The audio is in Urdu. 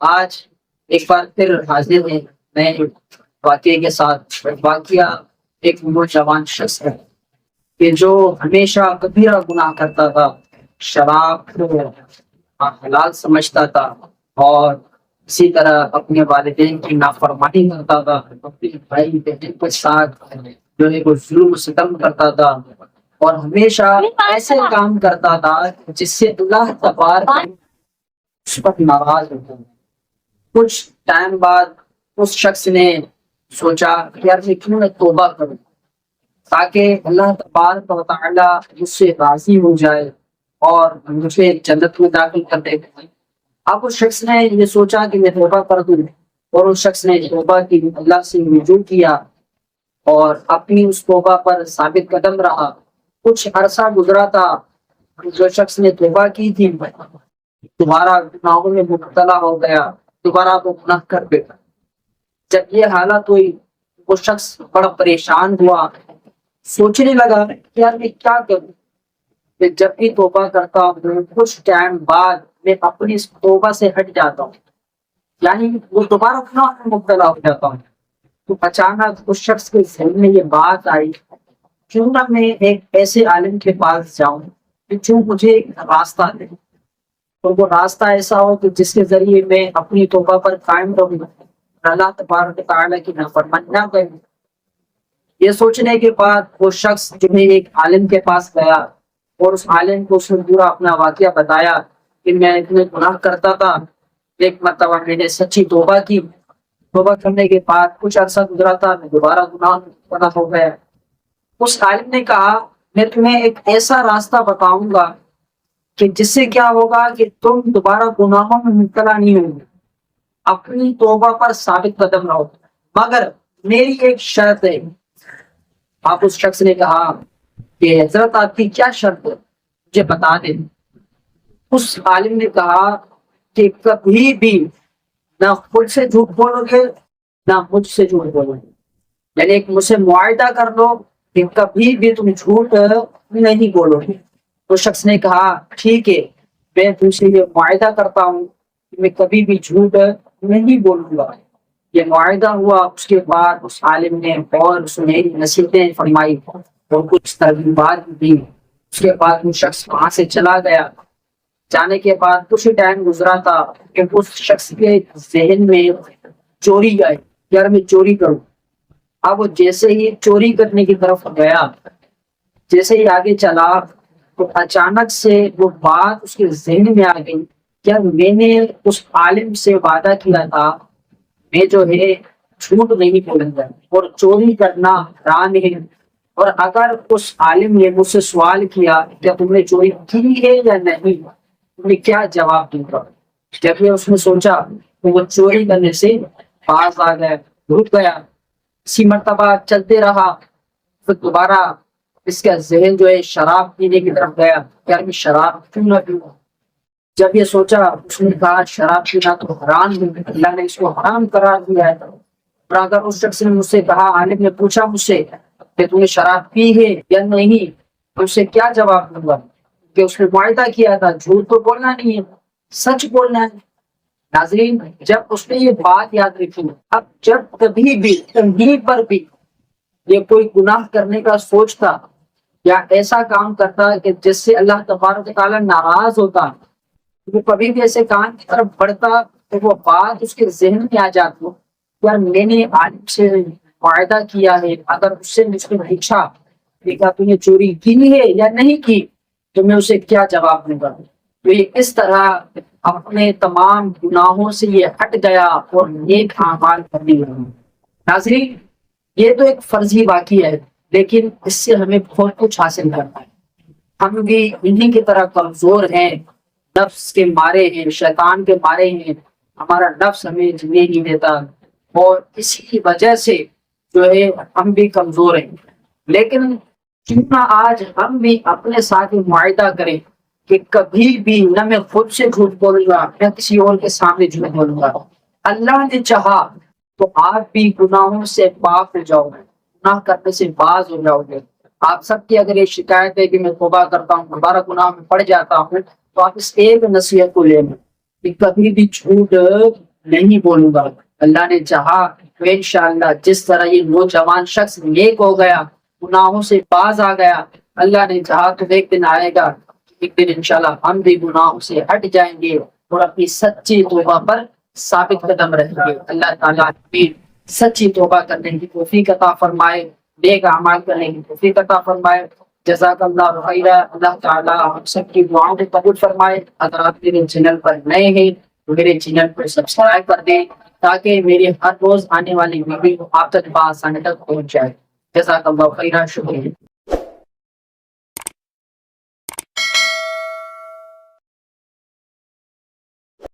آج ایک بار پھر حاضر ہیں نئے واقعے کے ساتھ۔ واقعہ ایک نوجوان شخص ہے کہ جو ہمیشہ کبیرہ گناہ کرتا تھا، شراب کو حلال سمجھتا تھا، اور اسی طرح اپنے والدین کی نافرمانی کرتا تھا، اپنے بھائی بہن کے ساتھ جو ہے وہ ظلم و ستم کرتا تھا، اور ہمیشہ ایسے کام کرتا تھا جس سے اللہ تبارک اس پر ناراض ہوتا ہے۔ کچھ ٹائم بعد اس شخص نے سوچا کہ یار میں کیوں نہ توبہ کروں تاکہ اللہ تبارک و تعالی مجھ سے راضی ہو جائے اور مجھے جنت میں داخل کر دے۔ اب اس شخص نے یہ سوچا کہ میں توبہ کر دوں، اور اس شخص نے توبہ کی، اللہ سے رجوع کیا اور اپنی اس توبہ پر ثابت قدم رہا۔ کچھ عرصہ گزرا تھا، جو شخص نے توبہ کی تھی دوبارہ گناہوں میں مبتلا ہو گیا، دوبارہ وہ گناہ کر بیٹھا۔ جب یہ حالت ہوئی وہ شخص بڑا پریشان ہوا، سوچنے لگا کہ یار میں کیا کروں، کہ جب بھی توبہ کرتا ہوں کچھ ٹائم بعد میں اپنی اس توبہ سے ہٹ جاتا ہوں، یعنی وہ دوبارہ گناہ میں مبتلا ہو جاتا ہوں۔ تو اچانک اس شخص کے ذہن میں یہ بات آئی، کیوں نہ میں ایک ایسے عالم کے پاس جاؤں کہ جو مجھے ایک راستہ دے، اور وہ راستہ ایسا ہو کہ جس کے ذریعے میں اپنی توبہ پر قائم رہوں، اللہ تبارک و تعالیٰ کی نافرمانی نہ کروں۔ یہ سوچنے کے بعد وہ شخص جو ہے ایک عالم کے پاس گیا، اور اس عالم کو اس نے پورا اپنا واقعہ بتایا کہ میں اتنے گناہ کرتا تھا، ایک مرتبہ میں نے سچی توبہ کی، توبہ کرنے کے بعد کچھ عرصہ گزرا تھا، میں دوبارہ گناہ ہو گیا۔ اس عالم نے کہا میں تمہیں ایک ایسا راستہ بتاؤں گا کہ جس سے کیا ہوگا کہ تم دوبارہ گناہوں میں مبتلا نہیں ہوگے، اپنی توبہ پر ثابت قدم رہو، مگر میری ایک شرط ہے۔ آپ اس شخص نے کہا کہ حضرت آپ کی کیا شرط ہے، مجھے بتا دیں۔ اس عالم نے کہا کہ کبھی بھی نہ خود سے جھوٹ بولو گے نہ مجھ سے جھوٹ بولو گے، یعنی ایک مجھ سے معاہدہ کر لو کہ کبھی بھی تم جھوٹ نہیں بولو گے۔ تو شخص نے کہا ٹھیک ہے، میں تم سے یہ معاہدہ کرتا ہوں کہ میں کبھی بھی جھوٹ نہیں بولوں گا۔ یہ معاہدہ ہوا۔ اس کے بعد اس عالم نے اور سنہری نصیحتیں فرمائی اور کچھ ترغیبات دی۔ اس کے بعد وہ شخص وہاں سے چلا گیا۔ جانے کے بعد کچھ ٹائم گزرا تھا کہ اس شخص کے ذہن میں چوری آئی، یار میں چوری کروں۔ اب وہ جیسے ہی چوری کرنے کی طرف گیا، جیسے ہی آگے چلا تو اچانک سے وہ بات اس کے ذہن میں آ گئی، یار میں نے اس عالم سے وعدہ کیا تھا میں جو ہے جھوٹ نہیں بولوں گا اور چوری کرنا حرام ہے، اور اگر اس عالم نے مجھ سے سوال کیا کہ تم نے چوری کی ہے یا نہیں، میں کیا جواب دوں گا۔ جب اس نے سوچا تو وہ چوری کرنے سے باز آ گیا، رک گیا۔ اسی مرتبہ چلتے رہا، پھر دوبارہ اس کا ذہن جو ہے شراب پینے کی طرف گیا، یار میں شراب کیوں نہ پیوں۔ جب یہ سوچا اس نے کہا شراب پینا تو حرام ہے، اللہ نے اس کو حرام قرار دیا ہے۔ اور اگر اس شخص نے مجھ سے کہا، عالم نے پوچھا مجھ سے کہ تم نے شراب پی ہے یا نہیں، تو اس سے کیا جواب دوں گا کہ اس نے معاہدہ کیا تھا جھوٹ تو بولنا نہیں ہے، سچ بولنا ہے۔ ناظرین، جب اس نے یہ بات یاد رکھی، اب جب کبھی بھی کہیں پر بھی یہ کوئی گناہ کرنے کا سوچتا یا ایسا کام کرتا کہ جس سے اللہ تبارک و تعالیٰ ناراض ہوتا، وہ کبھی بھی ایسے کام کی طرف بڑھتا تو وہ بات اس کے ذہن میں آ جاتی، یار میں نے عالم سے معاہدہ کیا ہے، اگر اس سے مجھ کو پوچھا کہ کیا تم نے چوری کی ہے یا نہیں کی تو میں اسے کیا جواب دوں گا۔ تو یہ اس طرح اپنے تمام گناہوں سے یہ ہٹ گیا اور نیک اعمال کرنے لگا۔ ناظرین، یہ تو ایک فرضی واقعہ ہے، لیکن اس سے ہمیں بہت کچھ حاصل کرنا ہے۔ ہم بھی انہی کی طرح کمزور ہیں، نفس کے مارے ہیں، شیطان کے مارے ہیں، ہمارا نفس ہمیں جینے نہیں دیتا، اور اسی کی وجہ سے جو ہے ہم بھی کمزور ہیں۔ لیکن کیوں نہ آج ہم بھی اپنے ساتھ معاہدہ کریں کہ کبھی بھی نہ میں خود سے جھوٹ بولوں گا نہ کسی اور کے سامنے جھوٹ بولوں گا۔ اللہ نے چاہا تو آپ بھی گناہوں سے پاک ہو جاؤ گے، گناہ کرنے سے باز ہو جاؤ گے۔ آپ سب کی اگر یہ شکایت ہے کہ میں توبہ کرتا ہوں دوبارہ گناہ میں پڑ جاتا ہوں، تو آپ اس ایک نصیحت کو لیں کہ کبھی بھی جھوٹ نہیں بولوں گا. اللہ نے چاہا تو انشاءاللہ جس طرح یہ نوجوان شخص نیک ہو گیا, گناہوں سے باز آ گیا, اللہ نے چاہا تو ایک دن آئے گا, ایک دن انشاءاللہ ہم بھی گناہوں سے ہٹ جائیں گے اور اپنی سچی توبہ پر ثابت قدم رہیں گے. اللہ تعالیٰ بھی سچی توبہ کرنے کی توفیق عطا فرمائے, نیک اعمال کرنے کی توفیق عطا فرمائے. جزاک اللہ خیر. اللہ تعالیٰ ہم سب کی دعاؤں کو قبول فرمائے. اگر آپ میرے چینل پر نئے ہیں تو میرے چینل کو سبسکرائب کر دیں تاکہ میری ہر روز آنے والی ویڈیو آپ تک بآسانی تک پہنچ جائے. جزاک اللہ خیر. شکریہ.